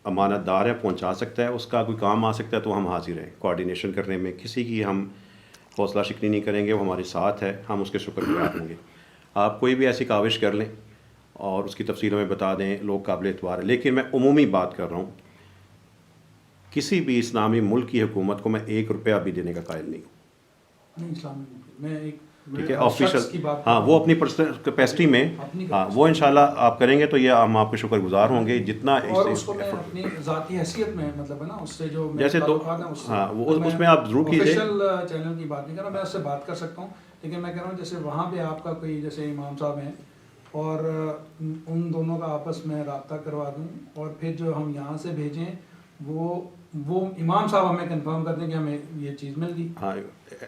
امانت دار ہے، پہنچا سکتا ہے، اس کا کوئی کام آ سکتا ہے، تو ہم حاضر ہیں کوارڈینیشن کرنے میں. کسی کی ہم حوصلہ شکنی نہیں کریں گے، وہ ہمارے ساتھ ہے، ہم اس کے شکر گزار ہوں گے. آپ کوئی بھی ایسی کاوش کر لیں اور اس کی تفصیل ہمیں بتا دیں، لوگ قابل اعتبار ہیں. لیکن میں عمومی بات کر رہا ہوں، کسی بھی اسلامی ملک کی حکومت کو میں 1 روپیہ بھی دینے کا قائل نہیں ہوں. نہیں اسلامی میں ایک ٹھیک ہے، شخص کی آفیشل بات ہاں، کر وہ رہا اپنی پرسنل کیپیسٹی میں ہاں، وہ انشاءاللہ آپ کریں گے تو یہ ہم آپ کے شکر گزار ہوں گے جتنا ہوں. اور اس کو میں اپنی ذاتی حیثیت میں مطلب ہے نا، اس سے جو میرے جیسے تو تعلقات ہیں اس سے ہاں، وہ اس میں آپ ضرور کیجیے. آفیشیل چینل کی بات نہیں کر رہا، میں اس سے بات کر سکتا ہوں. لیکن میں کہہ رہا ہوں جیسے وہاں پہ آپ کا کوئی جیسے امام صاحب ہیں اور ان دونوں کا آپس میں رابطہ کروا دوں، اور پھر جو ہم یہاں سے بھیجیں وہ امام صاحب ہمیں کنفرم کر دیں کہ ہمیں یہ چیز مل گئی. ہاں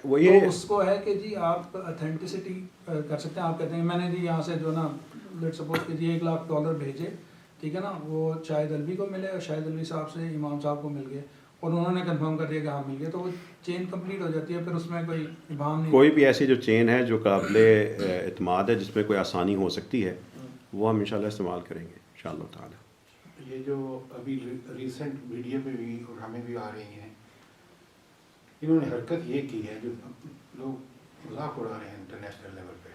وہ یہ تو اس کو ہے کہ جی آپ اتھینٹسٹی کر سکتے ہیں. آپ کہتے ہیں میں نے جی یہاں سے جو نا لیٹ سپوز کہ جی $1,00,000 بھیجے، ٹھیک ہے نا، وہ شاہد علوی کو ملے اور شاہد علوی صاحب سے امام صاحب کو مل گئے اور انہوں نے کنفرم کر دیا کہ ہاں مل گئے، تو وہ چین کمپلیٹ ہو جاتی ہے. پھر اس میں کوئی ابہام نہیں. کوئی بھی ایسی جو چین ہے جو قابل اعتماد ہے، جس میں کوئی آسانی ہو سکتی ہے، وہ ہم انشاءاللہ استعمال کریں گے انشاءاللہ تعالی. یہ جو ابھی ریسنٹ میڈیا پہ بھی اور ہمیں بھی آ رہی ہیں، انہوں نے حرکت یہ کی ہے جو لوگ مذاق اڑا رہے ہیں انٹرنیشنل لیول پہ،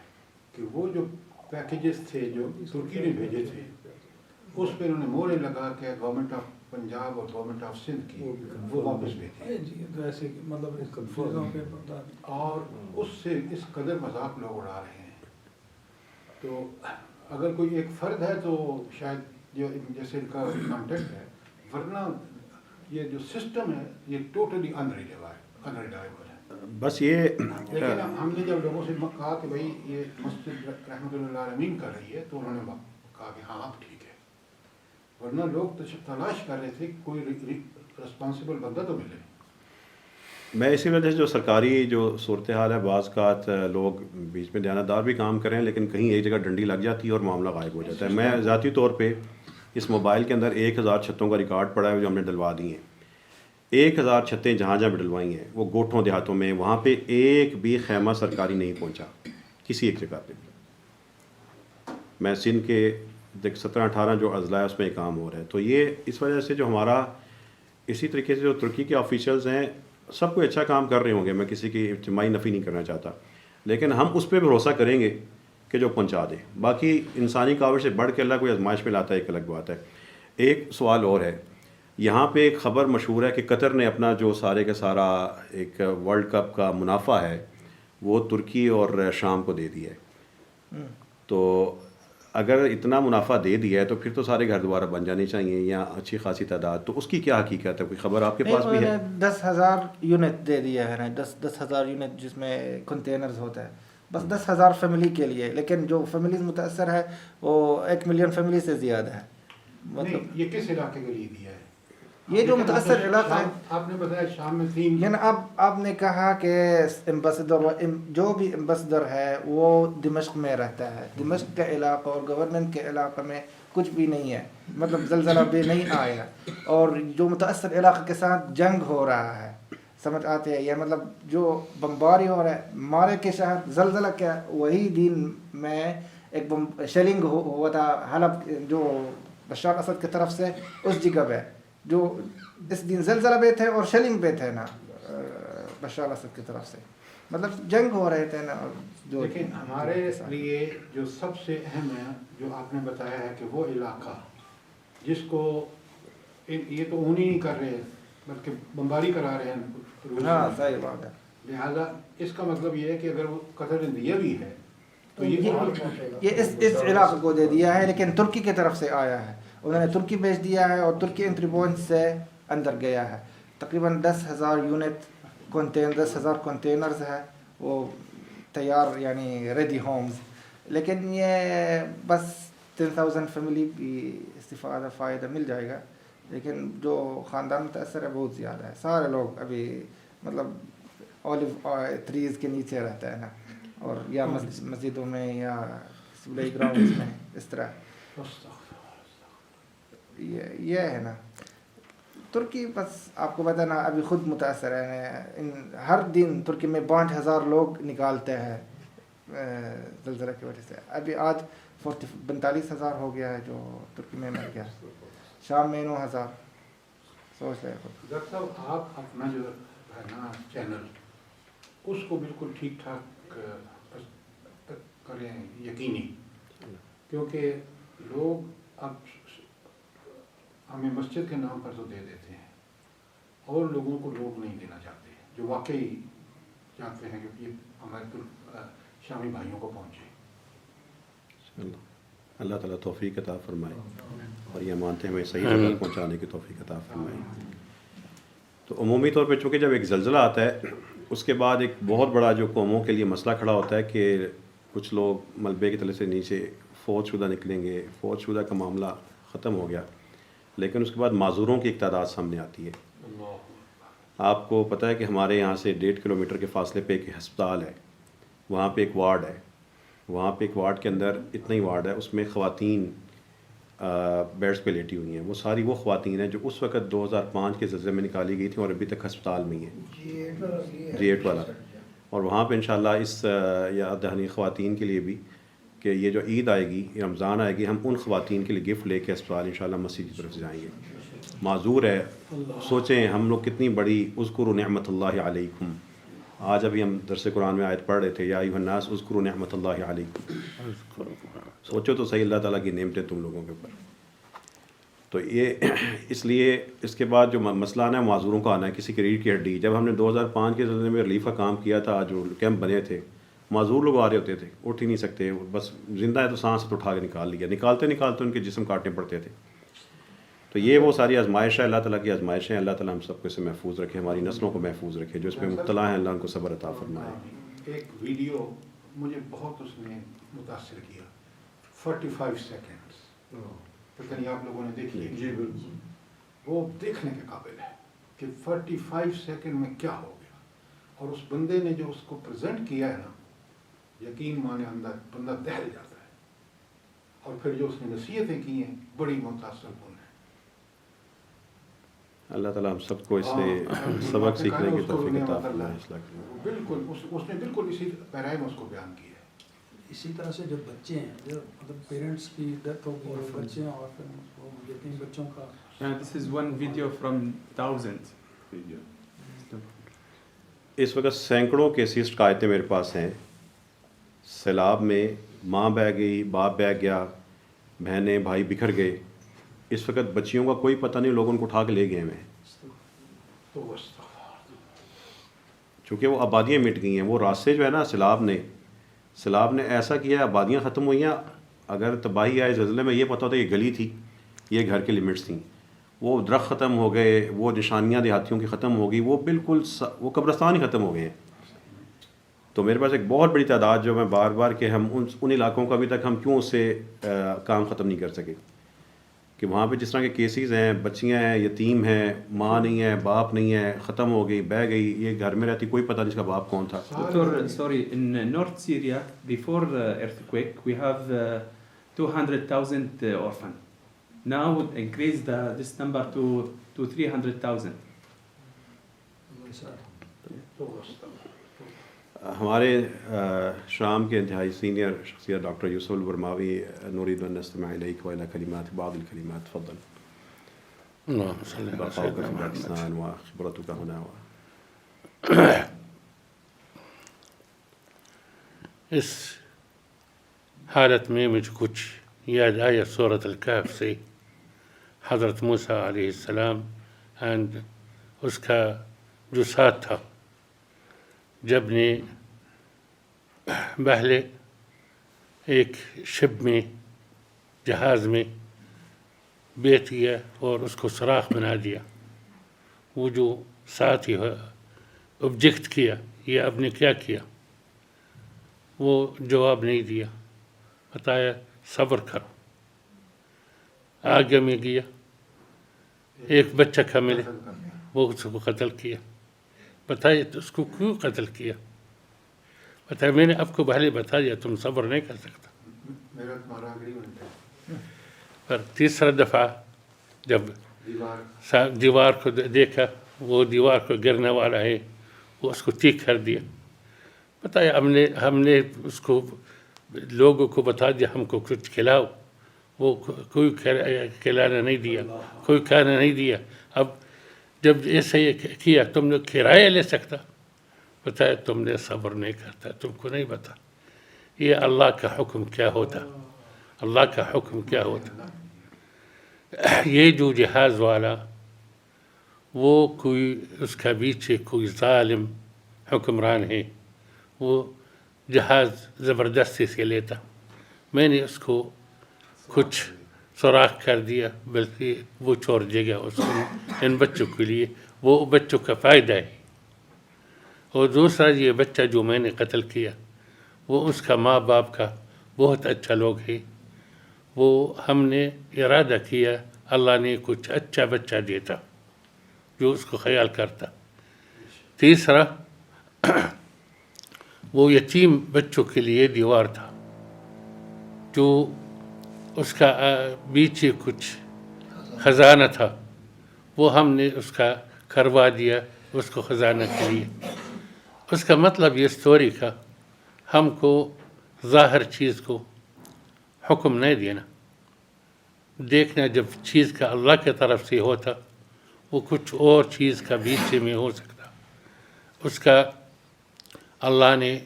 کہ وہ جو پیکیجز تھے جو ترکی نے بھیجے تھے، اس پہ انہوں نے مورے لگا کے گورنمنٹ آف پنجاب اور گورنمنٹ آف سندھ کی وہ واپس بھیجے. جی تو ایسے مطلب اور اس سے اس قدر مذاق لوگ اڑا رہے ہیں. تو اگر کوئی ایک فرد ہے تو شاید جیسے ان کا کانٹیکٹ ہے، ورنہ یہ جو سسٹم ہے یہ ٹوٹلی انریلائبل ہے. بس یہ لیکن ہم نے جب لوگوں سے کہا کہ بھائی یہ مسجد رحمۃ اللہ العالمین کر رہی ہے، تو انہوں نے کہا کہ ہاں اب ٹھیک ہے. ورنہ لوگ تلاش کر رہے تھے کہ کوئی رسپانسبل بندہ تو ملے. میں اسی وجہ سے جو سرکاری جو صورتحال ہے، بعض اوقات لوگ بیچ میں دیانتدار بھی کام کریں، لیکن کہیں ایک جگہ ڈنڈی لگ جاتی ہے اور معاملہ غائب ہو جاتا ہے. میں ذاتی طور پہ اس موبائل کے اندر 1000 چھتوں کا ریکارڈ پڑا ہے جو ہم نے ڈلوا دی ہیں. 1000 چھتیں جہاں جہاں بھی ڈلوائی ہیں، وہ گوٹھوں دیہاتوں میں، وہاں پہ ایک بھی خیمہ سرکاری نہیں پہنچا کسی ایک جگہ پہ. میں سندھ کے 17-18 جو اضلاع ہے اس میں کام ہو رہا ہے. تو یہ اس وجہ سے جو ہمارا اسی طریقے سے جو ترکی کے آفیشلز ہیں سب کوئی اچھا کام کر رہے ہوں گے، میں کسی کی اجتماعی نفی نہیں کرنا چاہتا، لیکن ہم اس پہ بھروسہ کریں گے کہ جو پہنچا دے. باقی انسانی کاوش سے بڑھ کے اللہ کوئی آزمائش میں لاتا ہے، ایک الگ بات ہے. ایک سوال اور ہے، یہاں پہ ایک خبر مشہور ہے کہ قطر نے اپنا جو سارے کا سارا ایک ورلڈ کپ کا منافع ہے وہ ترکی اور شام کو دے دیا ہے. تو اگر اتنا منافع دے دیا ہے تو پھر تو سارے گھر دوبارہ بن جانے چاہیے یا اچھی خاصی تعداد. تو اس کی کیا حقیقت ہے؟ کوئی خبر آپ کے پاس بھی ہے؟ 10,000 یونٹ دے دیا ہے نا، 10,000 یونٹ جس میں کنٹینرز ہوتا ہے، بس 10,000 فیملی کے لیے. لیکن جو فیملیز متاثر ہے وہ 1 ملین فیملی سے زیادہ ہے. مطلب یہ کس علاقے کے لیے دیا ہے؟ یہ جو متاثر علاقہ ہے، آپ نے بتایا شام میں 3، یعنی اب آپ نے کہا کہ ایمبیسڈر جو بھی ایمبیسڈر ہے وہ دمشق میں رہتا ہے. دمشق کا علاقہ اور گورنمنٹ کے علاقے میں کچھ بھی نہیں ہے، مطلب زلزلہ بھی نہیں آیا، اور جو متاثر علاقے کے ساتھ جنگ ہو رہا ہے، سمجھ آتے ہیں، یا مطلب جو بمباری ہو رہا ہے مارے کے شہر. زلزلہ کیا وہی دن میں ایک شیلنگ ہوا تھا حلب جو بشار اسد کی طرف سے اس جگہ پہ، جو اس دن زلزلہ پہ تھے اور شیلنگ پہ تھے نا بشار اسد کی طرف سے، مطلب جنگ ہو رہے تھے نا. جو لیکن ہمارے لیے جو سب سے اہم ہے جو آپ نے بتایا ہے کہ وہ علاقہ جس کو یہ تو اون ہی نہیں کر رہے بلکہ بمباری کرا رہے ہیں. ہاں صحیح بات ہے. لہٰذا اس کا مطلب یہ ہے کہ اگر وہ قطر نے دیا بھی ہے تو یہ اس علاقے کو دے دیا ہے، لیکن ترکی کی طرف سے آیا ہے، انہوں نے ترکی بھیج دیا ہے اور ترکی انٹری پوائنٹ سے اندر گیا ہے. تقریباً 10,000 یونٹ 10,000 کنٹینرز ہے وہ تیار، یعنی ریڈی ہومز لیکن یہ بس 10,000 فیملی بھی استفادہ فائدہ مل جائے گا، لیکن جو خاندان متاثر ہے بہت زیادہ ہے. سارے لوگ ابھی مطلب اولیو ٹریز کے نیچے رہتا ہے نا، اور یا مسجدوں میں یا پلے گراؤنڈس میں اس طرح. یہ ہے نا ترکی. بس آپ کو پتہ نا ابھی خود متاثر ہے. ہر دن ترکی میں 62,000 لوگ نکالتے ہیں زلزلہ کی وجہ سے. ابھی آج 45,000 ہو گیا ہے جو ترکی میں مر گیا. شام میں 9,000. سوچ رہے خود. ڈاکٹر صاحب آپ اپنا جو ہے نا چینل اس کو بالکل ٹھیک ٹھاک کریں یقینی، کیونکہ لوگ اب ہمیں مسجد کے نام پر تو دے دیتے ہیں اور لوگوں کو لوگ نہیں دینا چاہتے جو واقعی چاہتے ہیں کہ یہ ہمارے شامی بھائیوں کو پہنچے. اللہ تعالیٰ توفیق عطا فرمائے اور یہ مانتے ہیں ہمیں صحیح جگہ پہنچانے کی توفیق عطا فرمائے. تو عمومی طور پہ چونکہ جب ایک زلزلہ آتا ہے اس کے بعد ایک بہت بڑا جو قوموں کے لیے مسئلہ کھڑا ہوتا ہے کہ کچھ لوگ ملبے کی تلے سے نیچے فوت شدہ نکلیں گے. فوت شدہ کا معاملہ ختم ہو گیا، لیکن اس کے بعد معذوروں کی ایک تعداد سامنے آتی ہے. آپ کو پتہ ہے کہ ہمارے یہاں سے 1.5 کلومیٹر کے فاصلے پہ ایک ہسپتال ہے، وہاں پہ ایک وارڈ ہے. وہاں پہ ایک وارڈ کے اندر اتنا ہی وارڈ ہے، اس میں خواتین بیڈس پہ لیٹی ہوئی ہیں. وہ ساری وہ خواتین ہیں جو اس وقت 2005 کے زلزلے میں نکالی گئی تھیں اور ابھی تک ہسپتال میں ہی ہیں. G8 والا. اور وہاں پہ انشاءاللہ اس یاد دہانی خواتین کے لیے بھی کہ یہ جو عید آئے گی، رمضان آئے گی، ہم ان خواتین کے لیے گفٹ لے کے اسپتال انشاءاللہ مسجد کی طرف سے جائیں گے. معذور ہے. سوچیں ہم لوگ کتنی بڑی اذکروا نعمت اللہ علیکم. آج ابھی ہم درس قرآن میں آیت پڑھ رہے تھے یا ایھا الناس اذکروا نعمت اللہ علیکم. سوچو تو صحیح اللہ تعالیٰ کی نعمتیں تم لوگوں کے اوپر. تو یہ اس لیے اس کے بعد جو مسئلہ آنا ہے معذوروں کا آنا ہے. کسی کی ریڑھ کی ہڈی، جب ہم نے 2005 کے زلزلے میں ریلیف کا کام کیا تھا، جو کیمپ بنے تھے، معذور لوگ آ رہے ہوتے تھے، اٹھ ہی نہیں سکتے، بس زندہ ہے تو سانس تو اٹھا کے نکال لیا، نکالتے ان کے جسم کاٹنے پڑتے تھے. تو یہ وہ ساری آزمائش ہے، اللہ تعالیٰ کی آزمائشیں ہیں. اللہ تعالیٰ ہم سب کو اس سے محفوظ رکھے، ہماری نسلوں کو محفوظ رکھے. جو اس پہ مبتلا ہیں اللہ ان کو صبر عطا فرمائے. ایک ویڈیو مجھے بہت اس نے متاثر کیا، 45 سیکنڈس. پتہ نہیں آپ لوگوں نے دیکھی ہے؟ جی بالکل. وہ دیکھنے کے قابل ہے کہ 45 سیکنڈ میں کیا ہو گیا. اور اس بندے نے جو اس کو پریزنٹ کیا ہے نا، یقین مانے اندر بندہ دہل جاتا ہے. اور پھر جو اس نے نصیحتیں کی ہیں بڑی متاثر کن ہیں. اللہ تعالیٰ ہم سب کو اس سے سبق سیکھنے کی توفیق عطا فرمائے. بالکل اس نے بالکل اسی پیرائے میں اس کو بیان کیا ہے. اسی طرح سے جو بچے ہیں، جو مطلب پیرنٹس کی ڈیتھ ہو گئی ہے، بچے ہیں، اور پھر وہ یتیم بچوں کا. This is one video from thousands video. اس وقت سینکڑوں کیسز شکایتیں میرے پاس ہیں. سیلاب میں ماں بہہ گئی، باپ بہہ گیا، بہنیں بھائی بکھر گئے. اس وقت بچیوں کا کوئی پتہ نہیں، لوگ ان کو اٹھا کے لے گئے ہیں. چونکہ وہ آبادیاں مٹ گئی ہیں. وہ راستے جو ہے نا سیلاب نے ایسا کیا، آبادیاں ختم ہوئی ہیں. اگر تباہی آئے زلزلے میں یہ پتہ ہوتا یہ گلی تھی، یہ گھر کے لمٹس تھیں. وہ درخت ختم ہو گئے، وہ نشانیاں دیہاتیوں کی ختم ہو گئی، وہ بالکل وہ قبرستان ہی ختم ہو گئے ہیں. تو میرے پاس ایک بہت بڑی تعداد جو میں بار بار کہ ہم ان علاقوں کا ابھی تک ہم کیوں اس سے کام ختم نہیں کر سکے، کہ وہاں پہ جس طرح کے کیسز ہیں، بچیاں ہیں، یتیم ہیں، ماں نہیں ہے، باپ نہیں ہے، ختم ہو گئی، بہہ گئی. یہ گھر میں رہتی، کوئی پتہ نہیں اس کا باپ کون تھا. Sorry, in North Syria, before earthquake, we have 200,000 orphan. Now increase this number to 300,000. ہمارے شام کے انتہائی سینئر شخصیت ڈاکٹر یوسف البرماوی، نريد أن نستمع إليك وإلى كلمات بعض الكلمات. تفضل. اللهم صل على بقاؤك سيدنا في محمد. باکستان وخبرتك هنا. اس حالت میں مجھ کچھ یاد آیا سورۃ الکہف سے، حضرت موسیٰ علیہ السلام اینڈ اس کا جو ساتھ تھا، جب نے پہلے ایک شپ میں، جہاز میں بیٹھ گیا اور اس کو سوراخ بنا دیا. وہ جو ساتھ ہی آبجیکٹ کیا یا آپ نے کیا کیا، وہ جواب نہیں دیا. بتایا صبر کرو. آگے میں گیا, ایک بچہ کا ملے, وہ اس کو قتل کیا. بتائیے اس کو کیوں قتل کیا؟ بتایا میں نے آپ کو پہلے بتا دیا تم صبر نہیں کر سکتا. پر تیسرا دفعہ جب دیوار کو دیکھا, وہ دیوار کو گرنے والا ہے, وہ اس کو تیک کر دیا. بتایا ہم نے اس کو لوگوں کو بتا دیا ہم کو کچھ کھلاؤ, وہ کوئی کھلانا نہیں دیا, کوئی کھانا نہیں دیا. اب جب ایسا یہ کیا تم نے کرایہ لے سکتا؟ بتایا تم نے صبر نہیں کرتا, تم کو نہیں بتا یہ اللہ کا حکم کیا ہوتا, اللہ کا حکم کیا ہوتا. یہ جو جہاز والا وہ کوئی اس کا پیچھے کوئی ظالم حکمران ہے, وہ جہاز زبردستی سے لیتا. میں نے اس کو کچھ سوراخ کر دیا, بلکہ وہ چھوڑ دے گا اس کو ان بچوں کے لیے, وہ بچوں کا فائدہ ہے. اور دوسرا یہ بچہ جو میں نے قتل کیا وہ اس کا ماں باپ کا بہت اچھا لوگ ہے, وہ ہم نے ارادہ کیا اللہ نے کچھ اچھا بچہ دیتا جو اس کو خیال کرتا. تیسرا وہ یتیم بچوں کے لیے دیوار تھا جو اس کا پیچھے کچھ خزانہ تھا, وہ ہم نے اس کا کروا دیا اس کو خزانہ کے لیے. اس کا مطلب یہ سٹوری کا ہم کو ظاہر چیز کو حکم نہیں دینا, دیکھنا جب چیز کا اللہ کی طرف سے ہوتا وہ کچھ اور چیز کا پیچھے میں ہو سکتا, اس کا اللہ نے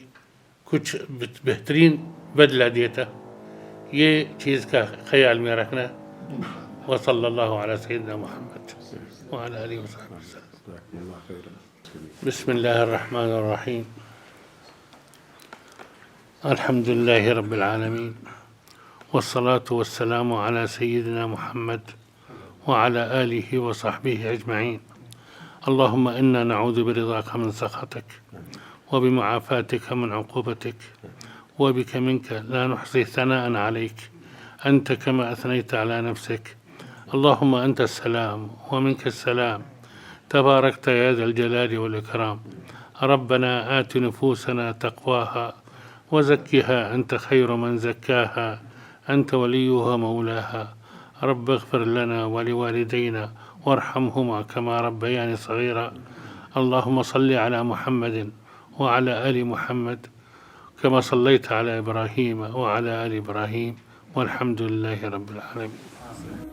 کچھ بہترین بدلہ دیتا. یہ چیز کا خیال میں رکھنا. وصلی اللہ علی سیدنا محمد وعلی آلہ وصحبہ وسلم. بسم اللہ الرحمن الرحیم. الحمد للہ رب العالمین والصلاة والسلام على سيدنا محمد وعلى آله وصحبه أجمعين. اللهم إنا نعوذ برضاك من سخطك وبمعافاتك من عقوبتك وبك منك لا نحصي ثناء عليك أنت كما أثنيت على نفسك. اللهم أنت السلام ومنك السلام تباركت يا ذا الجلال والإكرام. ربنا آت نفوسنا تقواها وزكها أنت خير من زكاها أنت وليها مولاها. رب اغفر لنا ولوالدينا وارحمهما كما ربياني صغيرا. اللهم صل على محمد وعلى آل محمد كما صليت على إبراهيم وعلى آل إبراهيم والحمد لله رب العالمين.